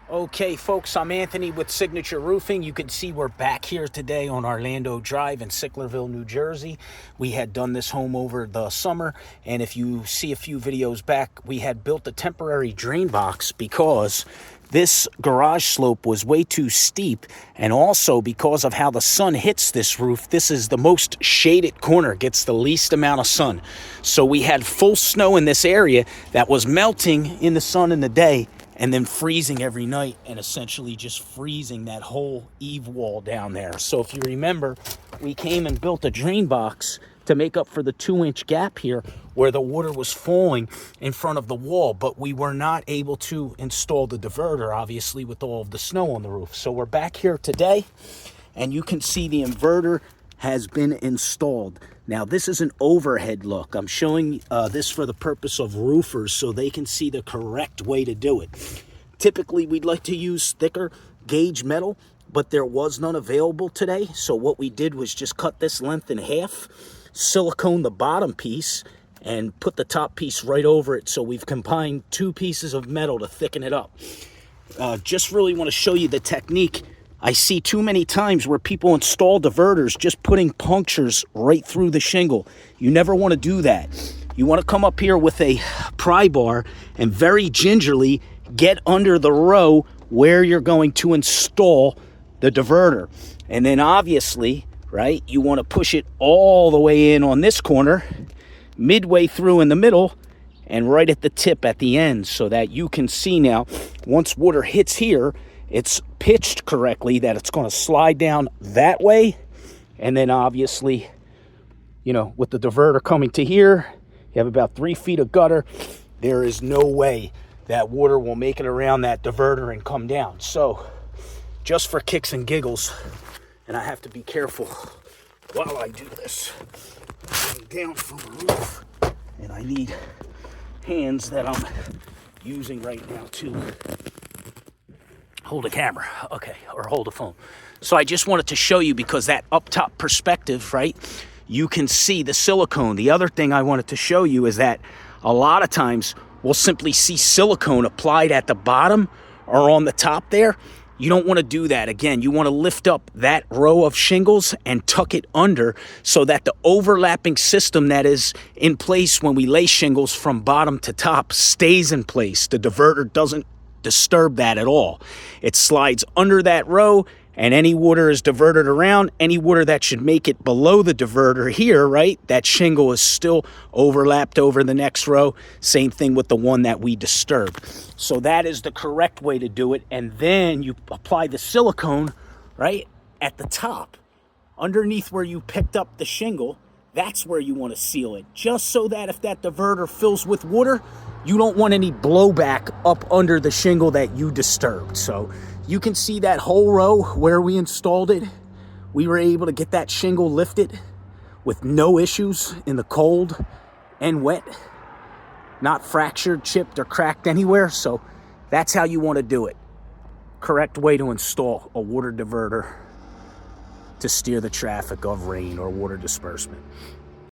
Okay, folks, I'm Anthony with Signature Roofing. You can see we're back here today on Orlando Drive in Sicklerville, New Jersey. We had done this home over the summer, and if you see a few videos back, we had built a temporary drain box because this garage slope was way too steep, and also because of how the sun hits this roof, this is the most shaded corner, gets the least amount of sun. So we had full snow in this area that was melting in the sun in the day, and then freezing every night, and essentially just freezing that whole eave wall down there. So if you remember, we came and built a drain box to make up for the 2-inch gap here where the water was falling in front of the wall, but we were not able to install the diverter, obviously, with all of the snow on the roof. So we're back here today, and you can see the inverter has been installed. Now, this is an overhead look. I'm showing this for the purpose of roofers so they can see the correct way to do it. Typically, we'd like to use thicker gauge metal, but there was none available today. So what we did was just cut this length in half, silicone the bottom piece, and put the top piece right over it. So we've combined 2 pieces of metal to thicken it up. Just really want to show you the technique. I see too many times where people install diverters just putting punctures right through the shingle. You never want to do that. You want to come up here with a pry bar and very gingerly get under the row where you're going to install the diverter. And then obviously, right, you want to push it all the way in on this corner, midway through in the middle, and right at the tip at the end, so that you can see now, once water hits here, it's pitched correctly, that it's going to slide down that way. And then obviously, you know, with the diverter coming to here, you have about 3 feet of gutter. There is no way that water will make it around that diverter and come down. So just for kicks and giggles, and I have to be careful while I do this, I'm down from the roof, and I need hands that I'm using right now to hold a camera, okay, or hold a phone. So I just wanted to show you, because that up top perspective, right, you can see the silicone. The other thing I wanted to show you is that a lot of times we'll simply see silicone applied at the bottom or on the top there. You don't want to do that. Again, you want to lift up that row of shingles and tuck it under so that the overlapping system that is in place when we lay shingles from bottom to top stays in place. The diverter doesn't disturb that at all. It slides under that row, and any water is diverted around. Any water that should make it below the diverter here, right, that shingle is still overlapped over the next row. Same thing with the one that we disturbed. So that is the correct way to do it. And then you apply the silicone right at the top, underneath where you picked up the shingle. That's where you want to seal it, just so that if that diverter fills with water, you don't want any blowback up under the shingle that you disturbed. So you can see that whole row where we installed it. We were able to get that shingle lifted with no issues in the cold and wet, not fractured, chipped, or cracked anywhere. So that's how you want to do it. Correct way to install a water diverter to steer the traffic of rain or water disbursement.